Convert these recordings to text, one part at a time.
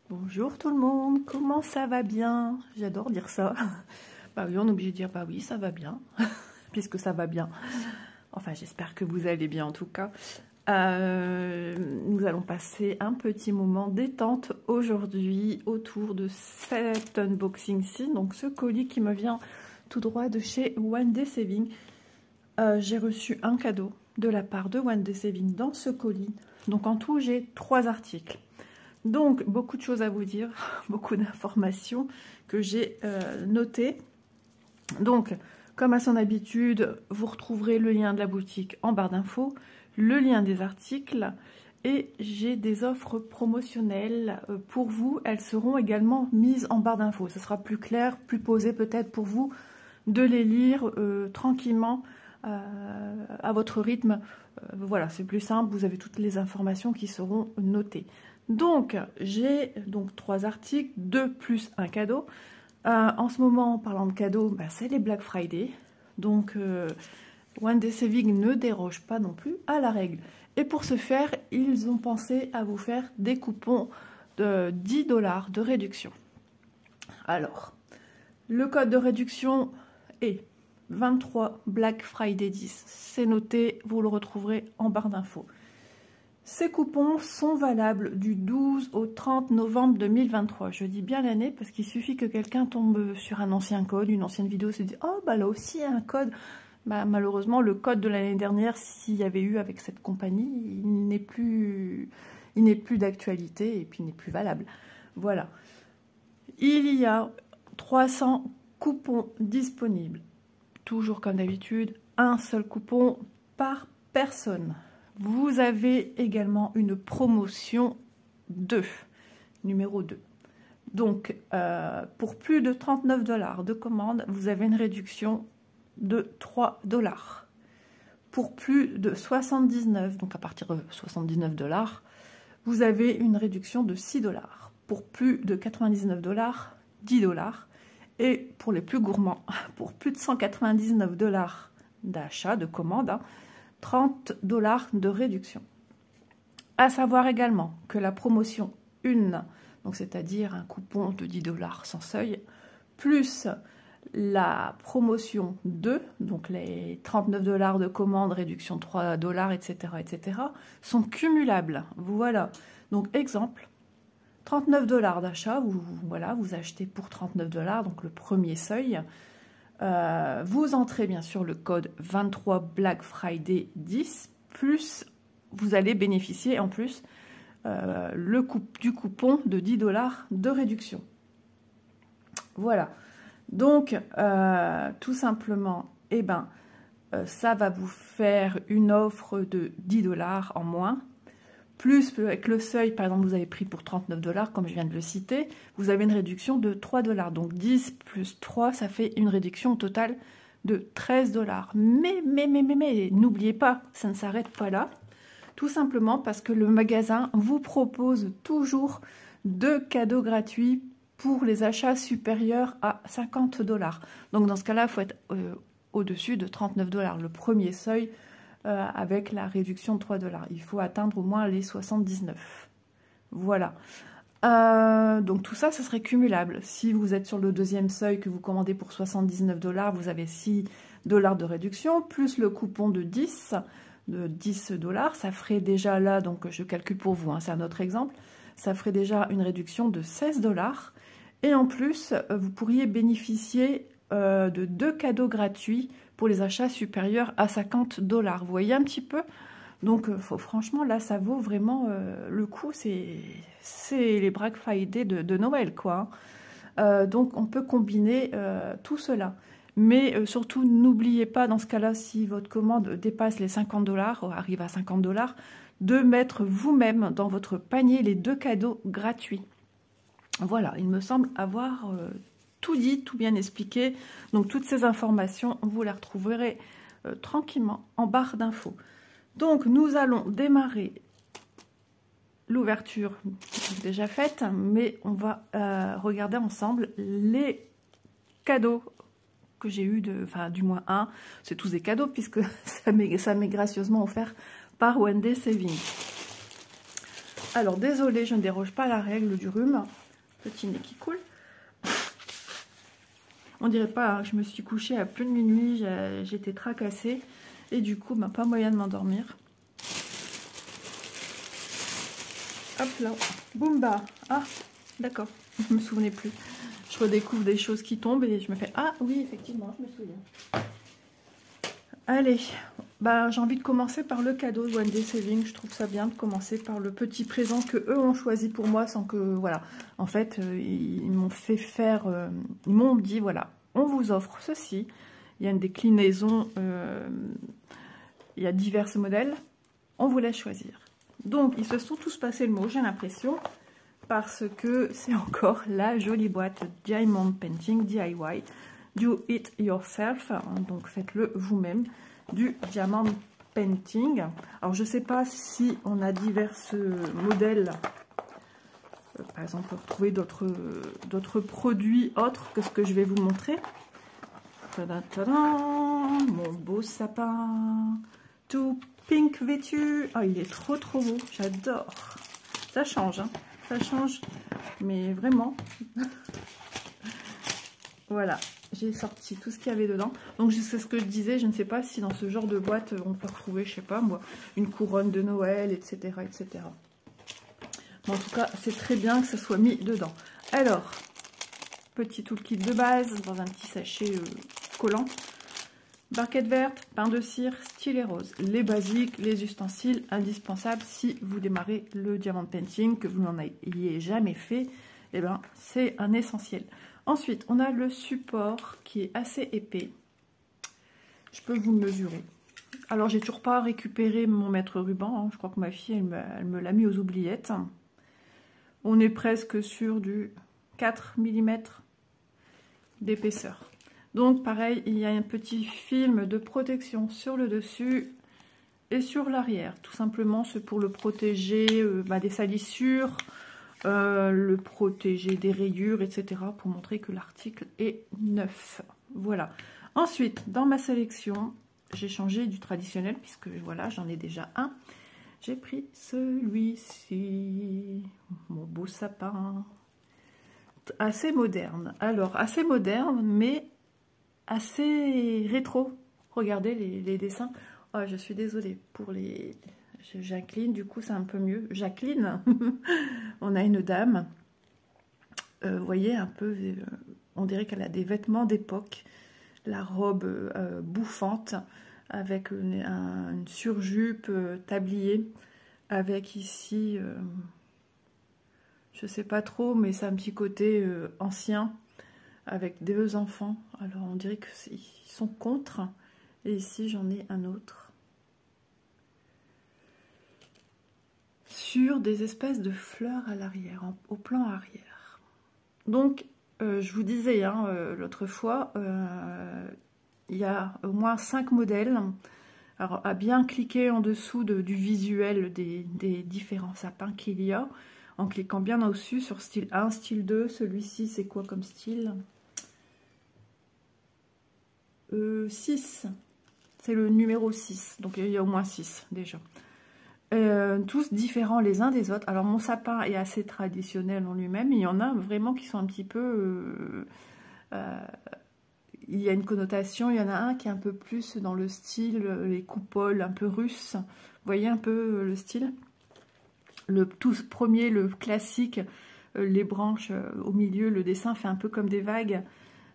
Bonjour tout le monde, comment ça va bien? J'adore dire ça. Bah oui, on est obligé de dire bah oui, ça va bien, puisque ça va bien. Enfin, j'espère que vous allez bien en tout cas. Nous allons passer un petit moment détente aujourd'hui autour de cet unboxing-ci. Donc ce colis qui me vient tout droit de chez One Day Saving. J'ai reçu un cadeau de la part de One Day Saving dans ce colis. Donc en tout, j'ai 3 articles. Donc, beaucoup de choses à vous dire, beaucoup d'informations que j'ai notées. Donc, comme à son habitude, vous retrouverez le lien de la boutique en barre d'infos, le lien des articles et j'ai des offres promotionnelles pour vous. Elles seront également mises en barre d'infos. Ce sera plus clair, plus posé peut-être pour vous de les lire tranquillement à votre rythme. Voilà, c'est plus simple, vous avez toutes les informations qui seront notées. Donc, j'ai 3 articles, 2 plus un cadeau. En ce moment, en parlant de cadeaux, bah, c'est les Black Friday. Donc, One Day Saving ne déroge pas non plus à la règle. Et pour ce faire, ils ont pensé à vous faire des coupons de 10 $ de réduction. Alors, le code de réduction est 23 Black Friday 10. C'est noté, vous le retrouverez en barre d'infos. Ces coupons sont valables du 12 au 30 novembre 2023. Je dis bien l'année parce qu'il suffit que quelqu'un tombe sur un ancien code, une ancienne vidéo, se dit « Oh, bah là aussi, il y a un code ». Bah, malheureusement, le code de l'année dernière, s'il y avait eu avec cette compagnie, il n'est plus d'actualité et puis il n'est plus valable. Voilà. Il y a 300 coupons disponibles. Toujours comme d'habitude, un seul coupon par personne. Vous avez également une promotion 2, numéro 2. Donc, pour plus de 39 $ de commande, vous avez une réduction de 3 $. Pour plus de 79, donc à partir de 79 $, vous avez une réduction de 6 $. Pour plus de 99 $, 10 $. Et pour les plus gourmands, pour plus de 199 $ d'achat, de commande, 30 $ de réduction. À savoir également que la promotion 1, donc c'est-à-dire un coupon de 10 $ sans seuil, plus la promotion 2, donc les 39 $ de commande, réduction 3 $, etc., sont cumulables. Voilà. Donc exemple, 39 $ d'achat, vous achetez pour 39 $, donc le premier seuil. Vous entrez bien sûr le code 23 Black Friday 10, plus vous allez bénéficier en plus du coupon de 10 $ de réduction. Voilà. Donc, tout simplement, ça va vous faire une offre de 10 $ en moins. Plus avec le seuil, par exemple, vous avez pris pour 39 $, comme je viens de le citer, vous avez une réduction de 3 $. Donc 10 plus 3, ça fait une réduction totale de 13 $. Mais n'oubliez pas, ça ne s'arrête pas là. Tout simplement parce que le magasin vous propose toujours 2 cadeaux gratuits pour les achats supérieurs à 50 $. Donc dans ce cas-là, il faut être au-dessus de 39 $. Le premier seuil, avec la réduction de 3 $. Il faut atteindre au moins les 79. Voilà. Donc tout ça, ça serait cumulable. Si vous êtes sur le deuxième seuil que vous commandez pour 79 $, vous avez 6 $ de réduction, plus le coupon de 10 $, ça ferait déjà là, donc je calcule pour vous, hein, c'est un autre exemple, ça ferait déjà une réduction de 16 $. Et en plus, vous pourriez bénéficier de 2 cadeaux gratuits pour les achats supérieurs à 50 $. Vous voyez un petit peu? Donc, franchement, là, ça vaut vraiment le coup. C'est les Black Friday de Noël, quoi. Donc, on peut combiner tout cela. Mais surtout, n'oubliez pas, dans ce cas-là, si votre commande dépasse les 50 $, arrive à 50 $, de mettre vous-même dans votre panier les 2 cadeaux gratuits. Voilà, il me semble avoir tout dit, tout bien expliqué. Donc toutes ces informations, vous les retrouverez tranquillement en barre d'infos. Donc nous allons démarrer l'ouverture déjà faite, mais on va regarder ensemble les cadeaux que j'ai eu, enfin du moins un. C'est tous des cadeaux puisque ça m'est gracieusement offert par One Day Saving. Alors, désolée, je ne déroge pas à la règle du rhume. Petit nez qui coule. On dirait pas, hein, je me suis couchée à plus de minuit, j'étais tracassée. Et du coup, pas moyen de m'endormir. Hop là, Boomba. Ah, d'accord, je me souvenais plus. Je redécouvre des choses qui tombent et je me fais, ah oui, effectivement, je me souviens. Allez, j'ai envie de commencer par le cadeau de One Day Saving. Je trouve ça bien de commencer par le petit présent que eux ont choisi pour moi sans que, voilà. En fait, ils m'ont fait faire, ils m'ont dit, voilà, on vous offre ceci. Il y a une déclinaison, il y a divers modèles. On vous laisse choisir. Donc, ils se sont tous passés le mot, j'ai l'impression, parce que c'est encore la jolie boîte Diamond Painting DIY. Do it yourself, donc faites-le vous-même, du Diamond Painting. Alors, je ne sais pas si on a divers modèles. Par exemple, on peut retrouver d'autres produits autres que ce que je vais vous montrer. Tadam, tadam, mon beau sapin, tout pink vêtu. Oh, il est trop beau, j'adore. Ça change, hein. Ça change, mais vraiment. Voilà, j'ai sorti tout ce qu'il y avait dedans. Donc c'est ce que je disais, je ne sais pas si dans ce genre de boîte on peut retrouver, je sais pas moi, une couronne de Noël, etc. etc. Mais en tout cas, c'est très bien que ça soit mis dedans. Alors, petit toolkit de base dans un petit sachet collant. Barquette verte, pain de cire, stylet rose. Les basiques, les ustensiles indispensables si vous démarrez le Diamond Painting, que vous n'en ayez jamais fait, eh ben, c'est un essentiel. Ensuite, on a le support qui est assez épais. Je peux vous le mesurer. Alors, j'ai toujours pas récupéré mon mètre ruban. Hein. Je crois que ma fille, elle me l'a mis aux oubliettes. On est presque sur du 4 mm d'épaisseur. Donc, pareil, il y a un petit film de protection sur le dessus et sur l'arrière. Tout simplement, c'est pour le protéger des salissures, le protéger des rayures, etc. pour montrer que l'article est neuf. Voilà. Ensuite, dans ma sélection, j'ai changé du traditionnel puisque voilà, j'en ai déjà un. J'ai pris celui-ci, mon beau sapin, assez moderne. Alors, assez moderne, mais assez rétro. Regardez les dessins. Oh, je suis désolée pour les... J'incline, du coup c'est un peu mieux. Jacqueline, on a une dame, vous voyez un peu, on dirait qu'elle a des vêtements d'époque, la robe bouffante, avec une surjupe tablier, avec ici, je sais pas trop, mais c'est un petit côté ancien, avec deux enfants. Alors on dirait qu'ils sont contre, et ici j'en ai un autre. Sur des espèces de fleurs à l'arrière, au plan arrière. Donc, je vous disais l'autre fois, il y a au moins 5 modèles. Alors, à bien cliquer en dessous du visuel des différents sapins qu'il y a, en cliquant bien au-dessus sur style 1, style 2. Celui-ci, c'est quoi comme style 6. C'est le numéro 6. Donc, il y a au moins 6 déjà. Tous différents les uns des autres. Alors mon sapin est assez traditionnel en lui-même, il y en a vraiment qui sont un petit peu il y a une connotation, il y en a un qui est un peu plus dans le style les coupoles un peu russes, vous voyez un peu le style, le tout premier, le classique, les branches au milieu, le dessin fait un peu comme des vagues,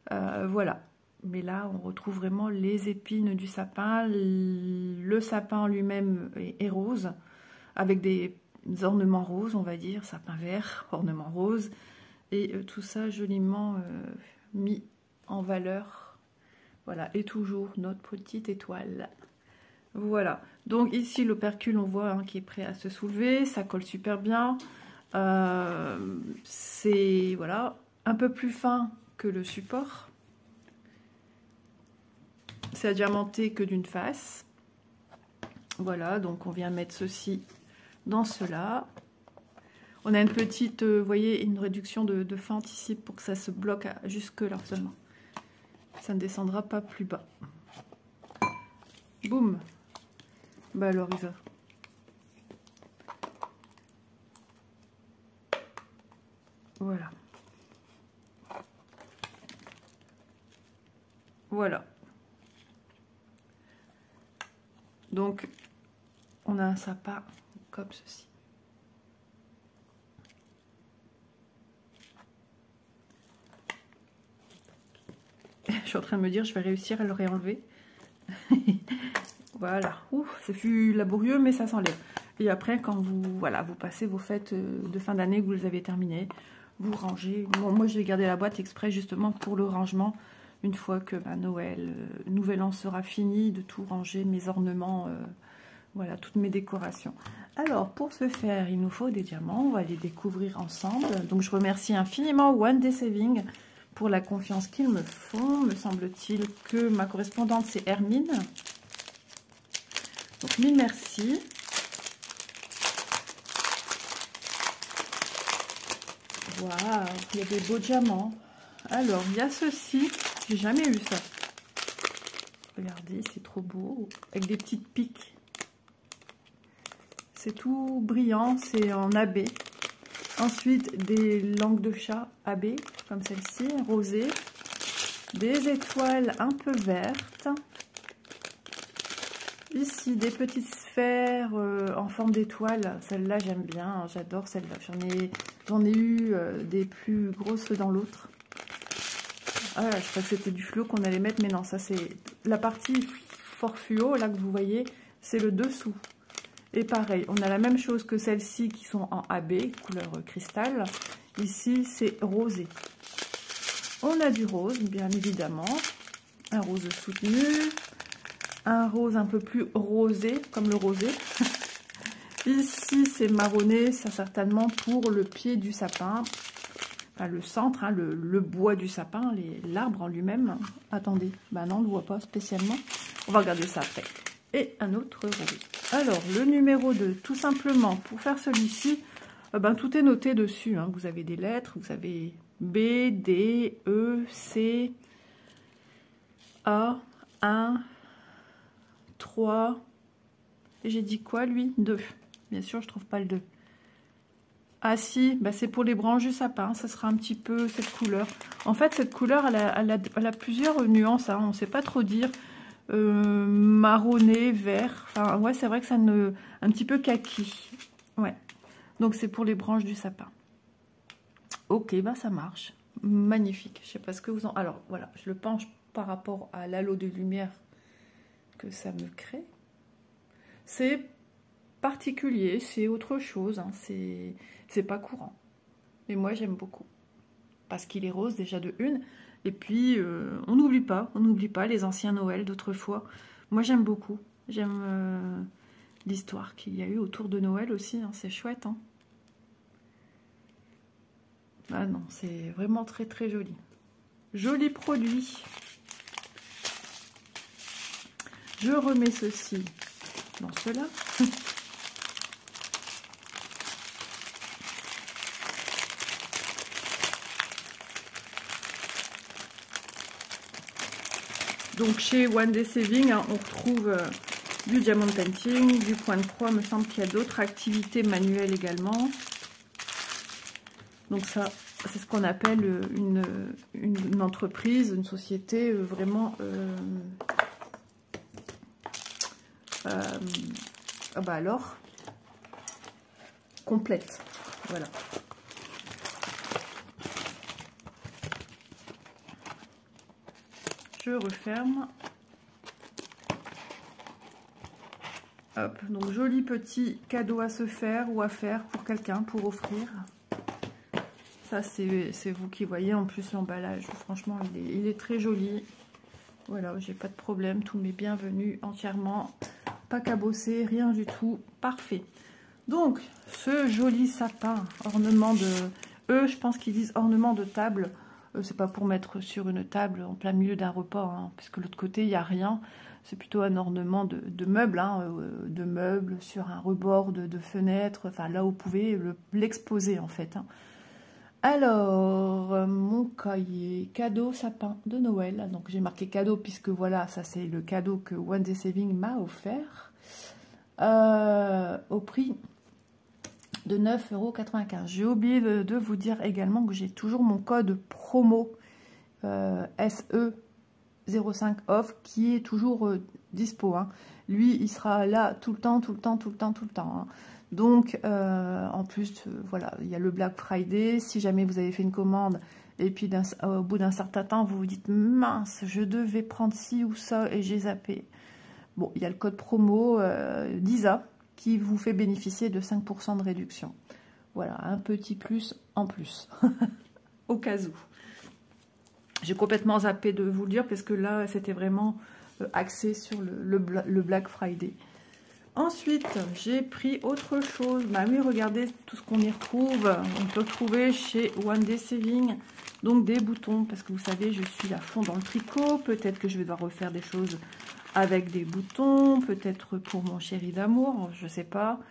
voilà. Mais là, on retrouve vraiment les épines du sapin. Le sapin lui-même est rose, avec des ornements roses, on va dire, sapin vert, ornements roses. Et tout ça joliment mis en valeur. Voilà, et toujours notre petite étoile. Voilà. Donc ici, l'opercule, on voit qui est prêt à se soulever. Ça colle super bien. C'est, voilà, un peu plus fin que le support. C'est à diamanter que d'une face. Voilà, donc on vient mettre ceci dans cela. On a une petite, vous voyez, une réduction de fente ici pour que ça se bloque jusque là seulement. Ça ne descendra pas plus bas. Boum. Bah alors il va. Voilà. Voilà. Donc, on a un sapin comme ceci. Je suis en train de me dire, je vais réussir à le réenlever. Voilà. Ouh, ça fut laborieux, mais ça s'enlève. Et après, quand vous, voilà, vous passez vos fêtes de fin d'année, que vous les avez terminées, vous rangez. Bon, moi, je vais garder la boîte exprès justement pour le rangement. Une fois que Noël, Nouvel An sera fini, de tout ranger, mes ornements, voilà, toutes mes décorations. Alors, pour ce faire, il nous faut des diamants. On va les découvrir ensemble. Donc, je remercie infiniment One Day Saving pour la confiance qu'ils me font. Me semble-t-il que ma correspondante, c'est Hermine. Donc, mille merci. Waouh, il y a des beaux diamants. Alors, il y a ceci. J'ai jamais eu ça. Regardez, c'est trop beau. Avec des petites piques. C'est tout brillant, c'est en AB. Ensuite, des langues de chat AB, comme celle-ci, rosée. Des étoiles un peu vertes. Ici, des petites sphères en forme d'étoile. Celle-là, j'aime bien, j'adore celle-là. J'en ai eu des plus grosses dans l'autre. Ah, je crois que c'était du fluo qu'on allait mettre, mais non, ça c'est la partie fort fluo, là que vous voyez, c'est le dessous. Et pareil, on a la même chose que celles-ci qui sont en AB, couleur cristal. Ici, c'est rosé. On a du rose, bien évidemment. Un rose soutenu. Un rose un peu plus rosé, comme le rosé. Ici, c'est marronné, ça certainement pour le pied du sapin. Enfin, le centre, hein, le bois du sapin, l'arbre en lui-même. Attendez, bah non, on ne le voit pas spécialement. On va regarder ça après. Et un autre rose. Alors, le numéro 2, tout simplement, pour faire celui-ci, tout est noté dessus. Hein. Vous avez des lettres, vous avez B, D, E, C, A, 1, 3. Et j'ai dit quoi, lui? 2. Bien sûr, je trouve pas le 2. Ah si, c'est pour les branches du sapin, ça sera un petit peu cette couleur. En fait, cette couleur, elle a plusieurs nuances, hein, on ne sait pas trop dire. Marronné, vert, enfin ouais, c'est vrai que ça un petit peu kaki. Ouais, donc c'est pour les branches du sapin. Ok, ça marche. Magnifique, je sais pas ce que vous en... Alors voilà, je le penche par rapport à l'halo de lumière que ça me crée. C'est particulier, c'est autre chose, hein. C'est pas courant. Mais moi j'aime beaucoup. Parce qu'il est rose déjà de une. Et puis on n'oublie pas les anciens Noël d'autrefois. Moi j'aime beaucoup. J'aime l'histoire qu'il y a eu autour de Noël aussi, hein. C'est chouette. Hein. Ah non, c'est vraiment très très joli. Joli produit. Je remets ceci dans cela. Donc chez One Day Saving, hein, on retrouve du diamond painting, du point de croix, me semble qu'il y a d'autres activités manuelles également. Donc ça, c'est ce qu'on appelle une entreprise, une société vraiment... alors, complète, voilà. Je referme. Hop, donc joli petit cadeau à se faire ou à faire pour quelqu'un, pour offrir. Ça, c'est vous qui voyez en plus l'emballage. Franchement, il est très joli. Voilà, j'ai pas de problème. Tous mes bienvenus entièrement. Pas cabossé, rien du tout. Parfait. Donc, ce joli sapin, ornement de... Eux, je pense qu'ils disent ornement de table. C'est pas pour mettre sur une table en plein milieu d'un repas, hein, puisque l'autre côté, il n'y a rien. C'est plutôt un ornement de meubles, hein, de meubles sur un rebord de fenêtre, enfin là où vous pouvez l'exposer en fait. Hein. Alors, mon cahier, cadeau sapin de Noël. Donc j'ai marqué cadeau puisque voilà, ça c'est le cadeau que One Day Saving m'a offert. Au prix de 9,95 €. J'ai oublié de vous dire également que j'ai toujours mon code promo SE05 off qui est toujours dispo. Hein. Lui, il sera là tout le temps, tout le temps, tout le temps, tout le temps. Hein. Donc, en plus, voilà, il y a le Black Friday. Si jamais vous avez fait une commande et puis au bout d'un certain temps, vous vous dites, mince, je devais prendre ci ou ça et j'ai zappé. Bon, il y a le code promo DISA qui vous fait bénéficier de 5% de réduction. Voilà, un petit plus en plus, au cas où. J'ai complètement zappé de vous le dire parce que là, c'était vraiment axé sur le Black Friday. Ensuite, j'ai pris autre chose. Bah oui, regardez tout ce qu'on y retrouve. On peut trouver chez One Day Saving, donc des boutons, parce que vous savez, je suis à fond dans le tricot. Peut-être que je vais devoir refaire des choses avec des boutons, peut-être pour mon chéri d'amour, je sais pas.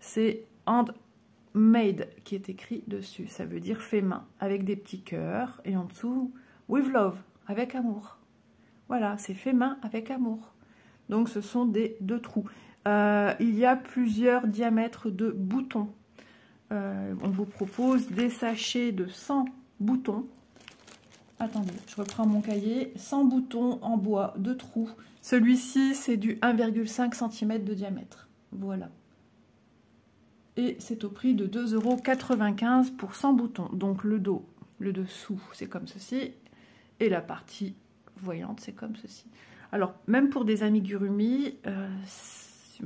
C'est handmade qui est écrit dessus, ça veut dire fait main, avec des petits cœurs, et en dessous, with love, avec amour. Voilà, c'est fait main avec amour. Donc ce sont des 2 trous. Il y a plusieurs diamètres de boutons. On vous propose des sachets de 100 boutons. Attendez, je reprends mon cahier. 100 boutons en bois, 2 trous. Celui-ci, c'est du 1,5 cm de diamètre. Voilà. Et c'est au prix de 2,95 € pour 100 boutons. Donc le dos, le dessous, c'est comme ceci. Et la partie voyante, c'est comme ceci. Alors, même pour des amigurumi,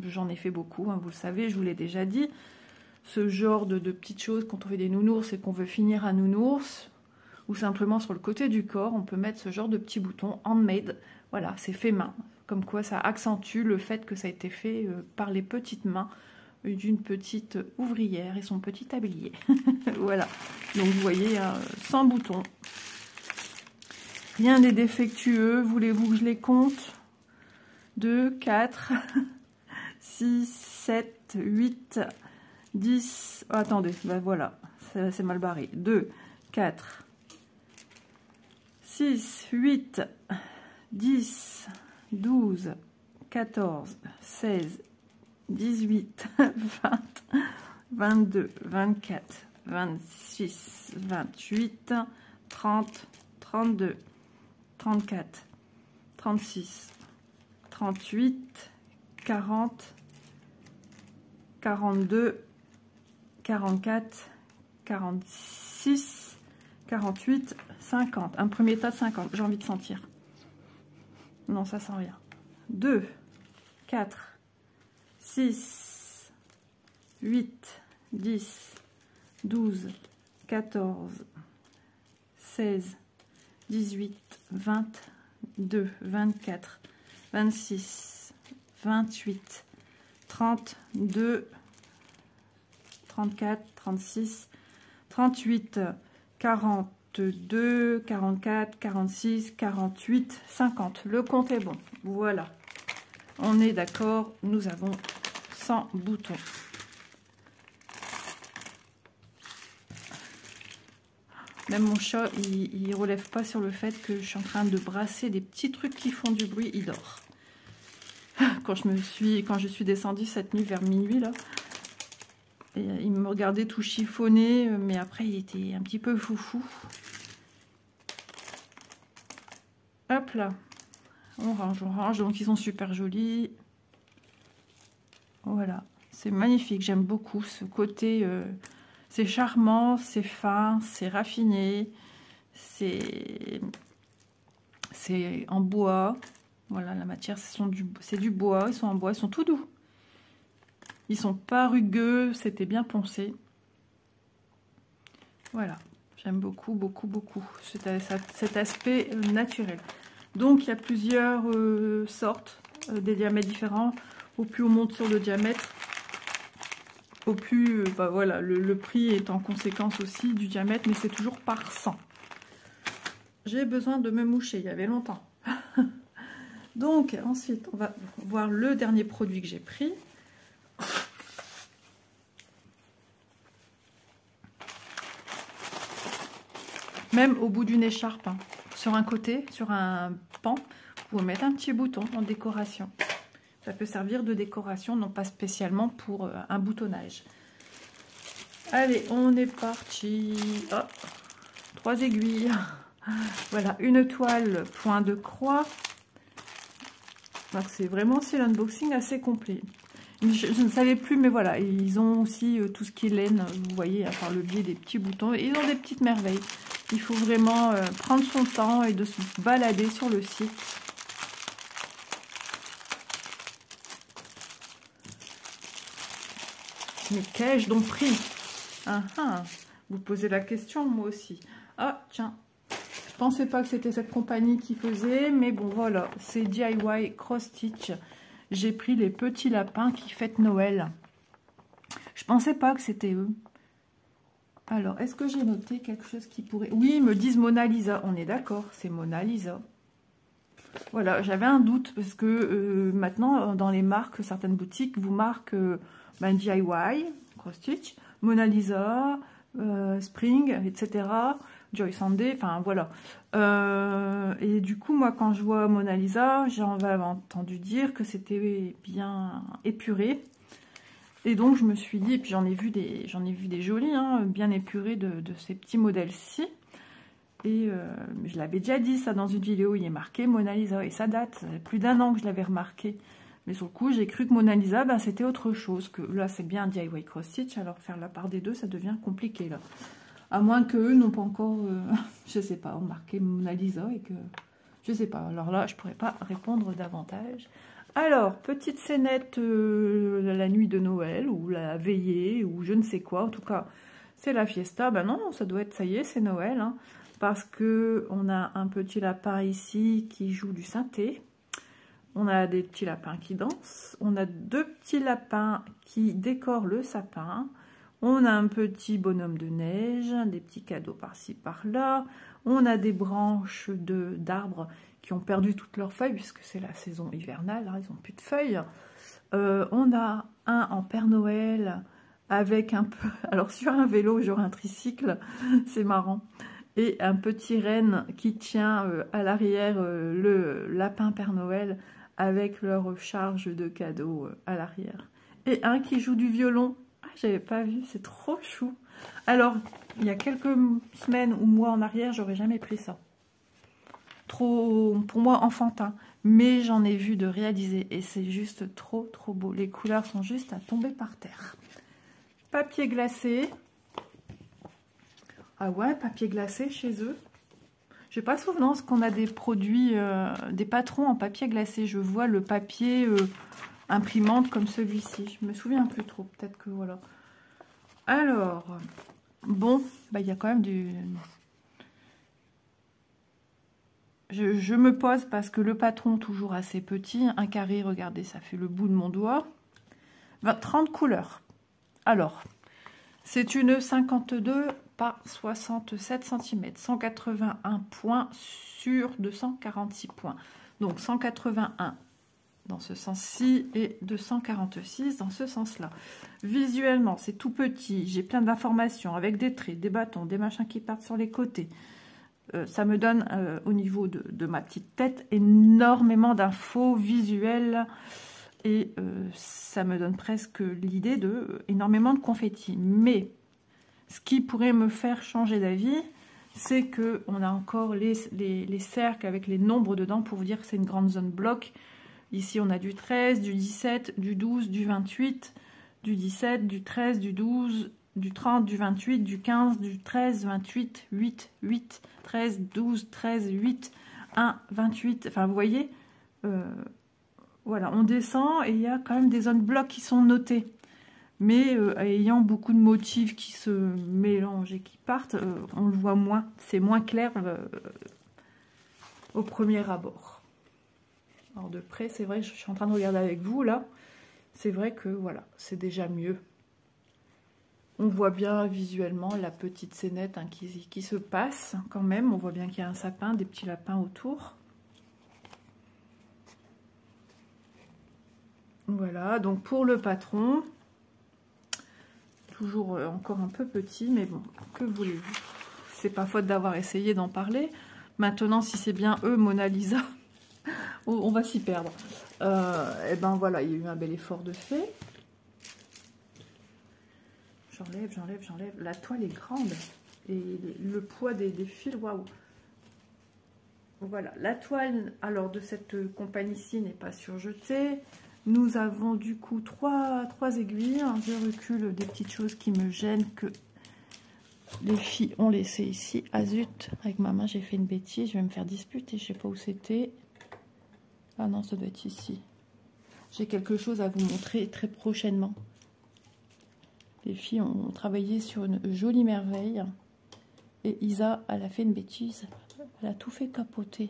j'en ai fait beaucoup, hein, vous le savez, je vous l'ai déjà dit. Ce genre de petites choses, quand on fait des nounours et qu'on veut finir un nounours, ou simplement sur le côté du corps, on peut mettre ce genre de petits boutons handmade. Voilà, c'est fait main. Comme quoi, ça accentue le fait que ça a été fait par les petites mains d'une petite ouvrière et son petit tablier. Voilà, donc vous voyez, 100 boutons. Rien n'est défectueux. Voulez-vous que je les compte? 2, 4, 6, 7, 8, 10. Oh, attendez, ben voilà, c'est mal barré. 2, 4, 6, 8, 10, 12, 14, 16, 18, 20, 22, 24, 26, 28, 30, 32, 34, 36, 38, 40, 42, 44, 46, 48, 50. Un premier tas de 50, j'ai envie de sentir. Non, ça sent rien. 2, 4, 6, 8, 10, 12, 14, 16, 18, 22, 24, 26, 28, 32, 34, 36, 38, 42, 44, 46, 48, 50. Le compte est bon. Voilà. On est d'accord, nous avons 100 boutons. Même mon chat, il relève pas sur le fait que je suis en train de brasser des petits trucs qui font du bruit, il dort. Quand je suis descendue cette nuit vers minuit, là, et il me regardait tout chiffonné, mais après il était un petit peu foufou. Hop là, on range, donc ils sont super jolis. Voilà, c'est magnifique, j'aime beaucoup ce côté, c'est charmant, c'est fin, c'est raffiné, c'est en bois. Voilà, la matière, c'est du bois, ils sont en bois, ils sont tout doux. Ils sont pas rugueux, c'était bien poncé. Voilà, j'aime beaucoup, beaucoup, beaucoup cet aspect naturel. Donc, il y a plusieurs sortes, des diamètres différents. Au plus on monte sur le diamètre, au plus, bah voilà, le prix est en conséquence aussi du diamètre, mais c'est toujours par 100. J'ai besoin de me moucher, il y avait longtemps. Donc, ensuite, on va voir le dernier produit que j'ai pris. Même au bout d'une écharpe, hein, sur un côté, sur un pan, vous pouvez mettre un petit bouton en décoration. Ça peut servir de décoration, non pas spécialement pour un boutonnage. Allez, on est parti. Oh, 3 aiguilles. Voilà, une toile, point de croix. Donc c'est vraiment l'unboxing assez complet. Je ne savais plus, mais voilà, ils ont aussi tout ce qui est laine, vous voyez, par le biais des petits boutons. Ils ont des petites merveilles. Il faut vraiment prendre son temps et de se balader sur le site. Mais qu'ai-je donc pris? Vous posez la question, moi aussi. Ah, tiens, je pensais pas que c'était cette compagnie qui faisait, mais bon, voilà, c'est DIY Cross Stitch. J'ai pris les petits lapins qui fêtent Noël. Je pensais pas que c'était eux. Alors, est-ce que j'ai noté quelque chose qui pourrait... Oui, ils me disent Mona Lisa. On est d'accord, c'est Mona Lisa. Voilà, j'avais un doute parce que maintenant, dans les marques, certaines boutiques vous marquent DIY, Cross Stitch, Mona Lisa, Spring, etc. Joy Sunday, enfin voilà. Et du coup, moi, quand je vois Mona Lisa, j'avais entendu dire que c'était bien épuré. Et donc, je me suis dit, et puis j'en ai vu des jolis, hein, bien épurés de ces petits modèles-ci. Et je l'avais déjà dit, ça, dans une vidéo, il est marqué Mona Lisa. Et ça date, plus d'1 an que je l'avais remarqué. Mais sur le coup, j'ai cru que Mona Lisa, ben, c'était autre chose. Que là, c'est bien DIY Cross Stitch, alors faire la part des deux, ça devient compliqué, là. À moins qu'eux n'ont pas encore, je sais pas, marqué Mona Lisa et que... Je sais pas, alors là, je pourrais pas répondre davantage. Alors, petite scénette la nuit de Noël, ou la veillée, ou je ne sais quoi. En tout cas, c'est la fiesta. Ben non, ça doit être, ça y est, c'est Noël. Hein, parce que on a un petit lapin ici qui joue du synthé. On a des petits lapins qui dansent. On a 2 petits lapins qui décorent le sapin. On a un petit bonhomme de neige, des petits cadeaux par-ci, par-là. On a des branches d'arbres qui ont perdu toutes leurs feuilles, puisque c'est la saison hivernale, hein, ils n'ont plus de feuilles. On a un en Père Noël, avec un peu... Alors sur un vélo, genre un tricycle, c'est marrant. Et un petit renne qui tient à l'arrière le lapin Père Noël, avec leur charge de cadeaux à l'arrière. Et un qui joue du violon. J'avais pas vu, c'est trop chou. Alors, il y a quelques semaines ou mois en arrière, j'aurais jamais pris ça. Trop, pour moi, enfantin. Mais j'en ai vu de réaliser et c'est juste trop, trop beau. Les couleurs sont juste à tomber par terre. Papier glacé. Ah ouais, papier glacé chez eux. J'ai pas souvenance qu'on a des produits, des patrons en papier glacé. Je vois le papier... imprimante comme celui-ci. Je me souviens plus trop. Peut-être que voilà. Alors, bon, bah, il y a quand même du... Je me pose parce que le patron, toujours assez petit. Un carré, regardez, ça fait le bout de mon doigt. 30 couleurs. Alors, c'est une 52 par 67 cm. 181 points sur 246 points. Donc, 181 dans ce sens-ci et 246 dans ce sens-là. Visuellement, c'est tout petit. J'ai plein d'informations avec des traits, des bâtons, des machins qui partent sur les côtés. Ça me donne, au niveau de ma petite tête, énormément d'infos visuelles et ça me donne presque l'idée de énormément de confettis. Mais ce qui pourrait me faire changer d'avis, c'est qu'on a encore les cercles avec les nombres dedans pour vous dire que c'est une grande zone bloc. Ici, on a du 13, du 17, du 12, du 28, du 17, du 13, du 12, du 30, du 28, du 15, du 13, 28, 8, 8, 13, 12, 13, 8, 1, 28. Enfin, vous voyez, voilà, on descend et il y a quand même des zones blocs qui sont notées. Mais ayant beaucoup de motifs qui se mélangent et qui partent, on le voit moins. C'est moins clair au premier abord. Alors de près, c'est vrai, je suis en train de regarder avec vous là, c'est vrai que voilà, c'est déjà mieux. On voit bien visuellement la petite scénette hein, qui se passe quand même. On voit bien qu'il y a un sapin, des petits lapins autour. Voilà, donc pour le patron, toujours encore un peu petit, mais bon, que voulez-vous? C'est pas faute d'avoir essayé d'en parler. Maintenant, si c'est bien eux, Mona Lisa... on va s'y perdre. Et ben voilà, il y a eu un bel effort de fait. j'enlève. La toile est grande. Et le poids des fils, waouh. Voilà, la toile alors de cette compagnie-ci n'est pas surjetée. Nous avons du coup trois aiguilles. Je recule des petites choses qui me gênent que les filles ont laissé ici. Ah zut, avec ma main j'ai fait une bêtise, je vais me faire disputer, je sais pas où c'était. Ah non, ça doit être ici. J'ai quelque chose à vous montrer très prochainement. Les filles ont travaillé sur une jolie merveille. Et Isa, elle a fait une bêtise. Elle a tout fait capoter.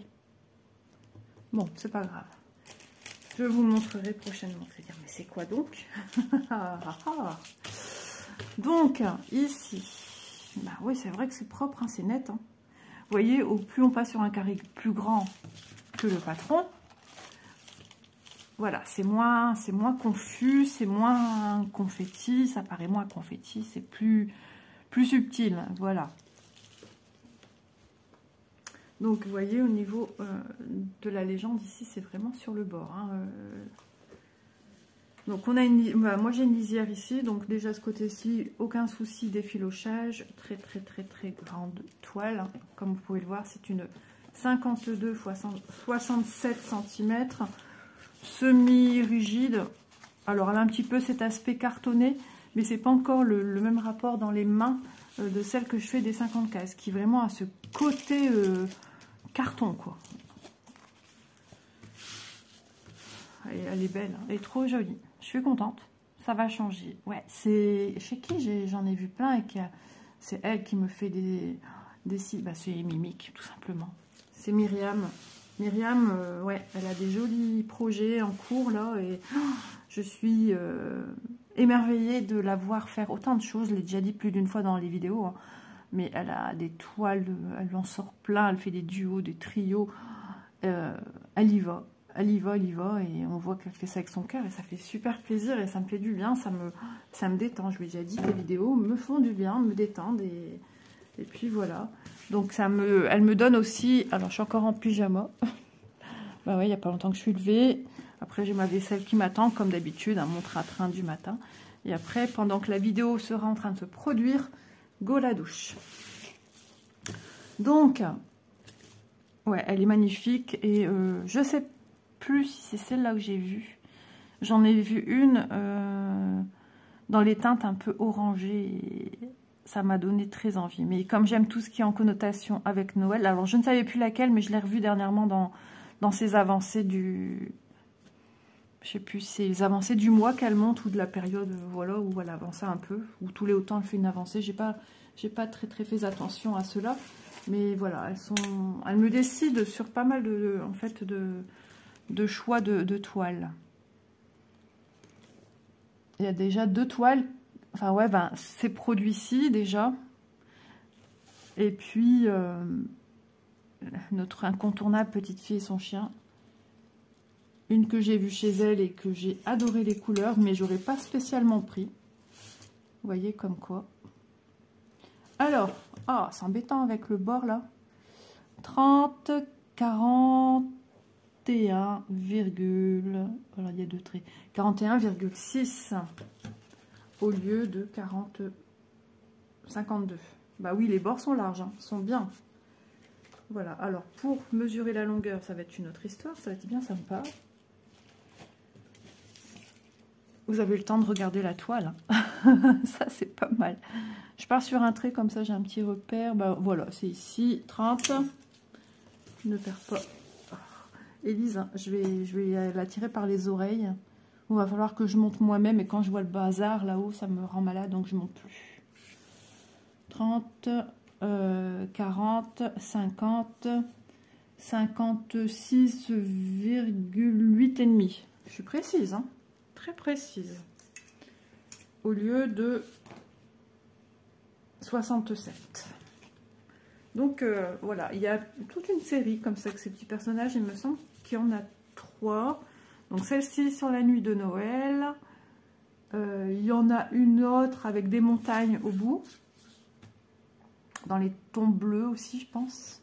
Bon, c'est pas grave. Je vous montrerai prochainement. Je vais dire, mais c'est quoi donc? Donc, ici. Bah oui, c'est vrai que c'est propre, hein, c'est net. Hein. Vous voyez, au plus on passe sur un carré plus grand que le patron, voilà, c'est moins confus, c'est moins confetti, ça paraît moins confetti, c'est plus subtil, voilà. Donc, vous voyez, au niveau de la légende, ici, c'est vraiment sur le bord. Hein, Donc, on a moi, j'ai une lisière ici. Donc, déjà, ce côté-ci, aucun souci d'effilochage. Très grande toile. Hein. Comme vous pouvez le voir, c'est une 52 x 67 cm. Semi-rigide. Alors, elle a un petit peu cet aspect cartonné. Mais c'est pas encore le même rapport dans les mains de celle que je fais des 50 qui vraiment a ce côté... carton quoi. Elle est belle, elle est trop jolie. Je suis contente. Ça va changer. Ouais, c'est chez qui j'en ai vu plein et c'est elle qui me fait des bah, c'est Mimic tout simplement. C'est Myriam. Myriam, ouais, elle a des jolis projets en cours là et je suis émerveillée de la voir faire autant de choses. Je l'ai déjà dit plus d'une fois dans les vidéos. Hein. Mais elle a des toiles, elle en sort plein, elle fait des duos, des trios. Elle y va, et on voit qu'elle fait ça avec son cœur et ça fait super plaisir et ça me fait du bien, ça me détend. Je lui ai déjà dit que les vidéos me font du bien, me détendent et puis voilà. Donc elle me donne aussi, alors je suis encore en pyjama. Bah ouais, il n'y a pas longtemps que je suis levée. Après j'ai ma vaisselle qui m'attend comme d'habitude, mon train du matin. Et après, pendant que la vidéo sera en train de se produire, go la douche. Donc, ouais, elle est magnifique. Et je sais plus si c'est celle-là que j'ai vue. J'en ai vu une dans les teintes un peu orangées. Et ça m'a donné très envie. Mais comme j'aime tout ce qui est en connotation avec Noël, alors je ne savais plus laquelle, mais je l'ai revue dernièrement dans ses avancées du... Je sais plus, c'est les avancées du mois qu'elle monte ou de la période, voilà, où elle avance un peu, ou tous les autant elle fait une avancée. J'ai pas très fait attention à cela, mais voilà, elles me décident sur pas mal de choix de toiles. Il y a déjà 2 toiles, enfin ouais, ben ces produits-ci déjà, et puis notre incontournable petite fille et son chien. Une que j'ai vue chez elle et que j'ai adoré les couleurs, mais j'aurais pas spécialement pris. Vous voyez comme quoi. Alors, ah, c'est embêtant avec le bord là. 30, 41, voilà, il y a 2 traits. 41,6 au lieu de 52. Bah oui, les bords sont larges, hein, sont bien. Voilà, alors pour mesurer la longueur, ça va être une autre histoire, ça va être bien sympa. Vous avez le temps de regarder la toile. Ça, c'est pas mal. Je pars sur un trait, comme ça, j'ai un petit repère. Bah, voilà, c'est ici, 30. Ne perds pas. Élise, je vais la tirer par les oreilles. Il va falloir que je monte moi-même. Et quand je vois le bazar là-haut, ça me rend malade, donc je monte plus. 30, 40, 50, 56,8 et demi. Je suis précise, hein. Très précise, au lieu de 67. Donc voilà, il y a toute une série comme ça avec ces petits personnages. Il me semble qu'il y en a 3. Donc celle-ci sur la nuit de Noël. Il y en a une autre avec des montagnes au bout, dans les tons bleus aussi, je pense.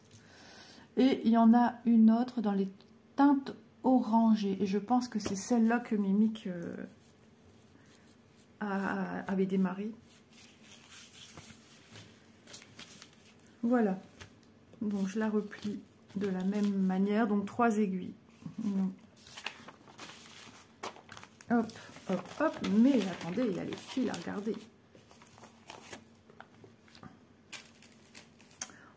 Et il y en a une autre dans les teintes orangé, et je pense que c'est celle-là que Mimic avait démarré. Voilà. Donc je la replie de la même manière. Donc 3 aiguilles. Hop, hop, hop. Mais attendez, il y a les fils à regarder.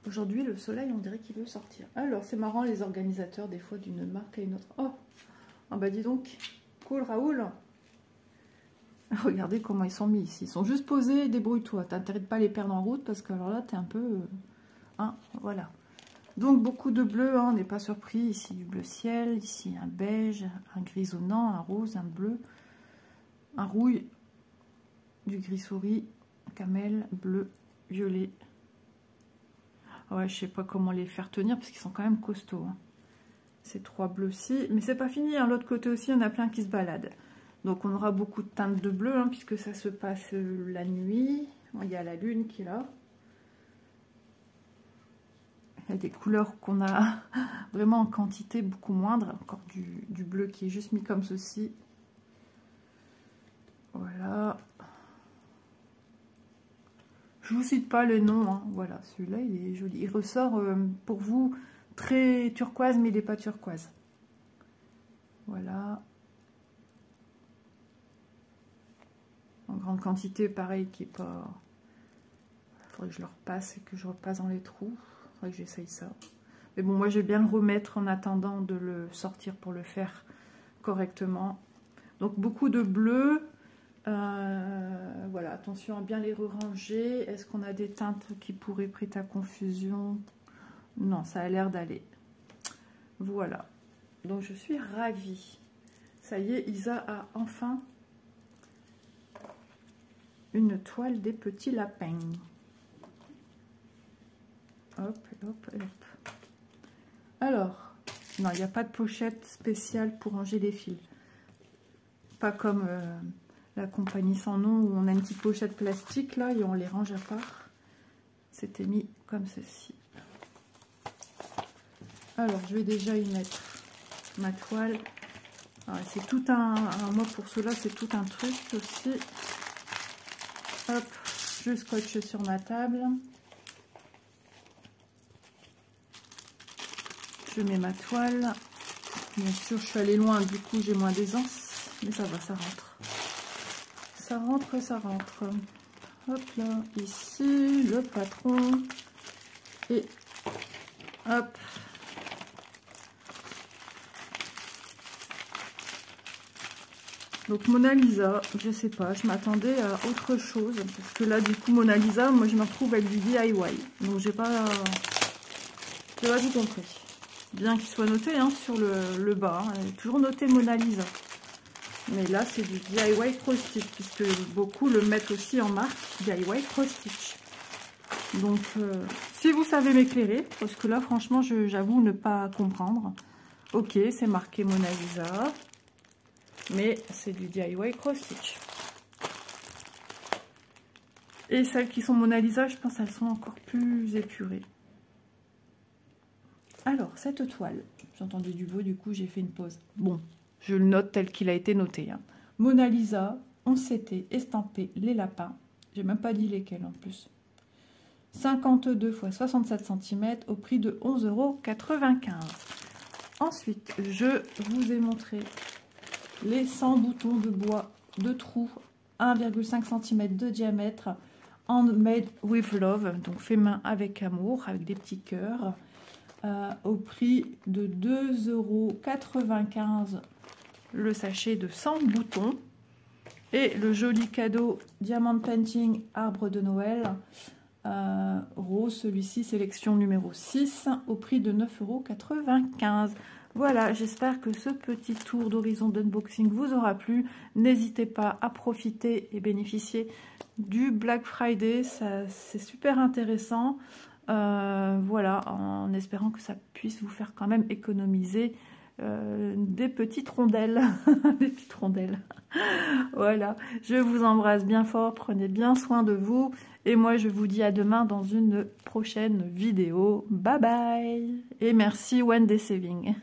Aujourd'hui, le soleil, on dirait qu'il veut sortir. Alors, c'est marrant, les organisateurs, des fois, d'une marque à une autre. Oh, ah bah dis donc, cool Raoul. Regardez comment ils sont mis ici. Ils sont juste posés, débrouille-toi. T'as intérêt de pas les perdre en route, parce que alors là, t'es un peu... Hein, voilà. Donc, beaucoup de bleu, hein, on n'est pas surpris. Ici, du bleu ciel, ici, un beige, un grisonnant, un rose, un bleu, un rouille, du gris souris, camel, bleu, violet. Ouais, je sais pas comment les faire tenir parce qu'ils sont quand même costauds. Hein. Ces 3 bleus-ci. Mais c'est pas fini. Hein. L'autre côté aussi, il y en a plein qui se baladent. Donc on aura beaucoup de teintes de bleu hein, puisque ça se passe la nuit. Bon, il y a la lune qui est là. Il y a des couleurs qu'on a vraiment en quantité beaucoup moindre. Encore du bleu qui est juste mis comme ceci. Voilà. Je vous cite pas le nom, hein. Voilà, celui-là il est joli. Il ressort pour vous très turquoise, mais il n'est pas turquoise. Voilà. En grande quantité, pareil, qui est pas... Il faudrait que je le repasse et que je repasse dans les trous. Il faudrait que j'essaye ça. Mais bon, moi je vais bien le remettre en attendant de le sortir pour le faire correctement. Donc beaucoup de bleu. Voilà, attention à bien les ranger. Est-ce qu'on a des teintes qui pourraient prêter à confusion? Non, ça a l'air d'aller. Voilà, donc je suis ravie. Ça y est, Isa a enfin une toile des petits lapins. Hop, hop, hop. Alors, non, il n'y a pas de pochette spéciale pour ranger les fils. Pas comme... la compagnie sans nom où on a une petite pochette plastique là et on les range à part. C'était mis comme ceci. Alors je vais déjà y mettre ma toile. C'est tout moi pour cela c'est tout un truc aussi. Hop, je scotche sur ma table. Je mets ma toile. Bien sûr je suis allée loin, du coup j'ai moins d'aisance, mais ça va, ça rentre. Ça rentre, ça rentre. Hop là, ici, le patron. Et hop. Donc Mona Lisa, je sais pas, je m'attendais à autre chose. Parce que là, du coup, Mona Lisa, moi je me retrouve avec du DIY. Donc j'ai pas tout compris. Bien qu'il soit noté hein, sur le bas. Hein, toujours noté Mona Lisa. Mais là, c'est du DIY Cross Stitch, puisque beaucoup le mettent aussi en marque DIY Cross Stitch. Donc, si vous savez m'éclairer, parce que là, franchement, j'avoue ne pas comprendre. Ok, c'est marqué Mona Lisa, mais c'est du DIY Cross Stitch. Et celles qui sont Mona Lisa, je pense qu'elles sont encore plus épurées. Alors, cette toile, j'ai entendu du bruit, du coup, j'ai fait une pause. Bon. Je le note tel qu'il a été noté. Hein. Mona Lisa, 11 CT, estampé, les lapins. J'ai même pas dit lesquels en plus. 52 x 67 cm au prix de 11,95 €. Ensuite, je vous ai montré les 100 boutons de bois de trou, 1,5 cm de diamètre, handmade with love, donc fait main avec amour, avec des petits cœurs, au prix de 2,95 € le sachet de 100 boutons. Et le joli cadeau Diamond Painting Arbre de Noël rose, celui-ci sélection numéro 6 au prix de 9,95 €. Voilà, j'espère que ce petit tour d'horizon d'unboxing vous aura plu. N'hésitez pas à profiter et bénéficier du Black Friday, c'est super intéressant. Voilà, en espérant que ça puisse vous faire quand même économiser des petites rondelles. Des petites rondelles. Voilà, je vous embrasse bien fort, prenez bien soin de vous. Et moi, je vous dis à demain dans une prochaine vidéo. Bye bye. Et merci One Day Saving.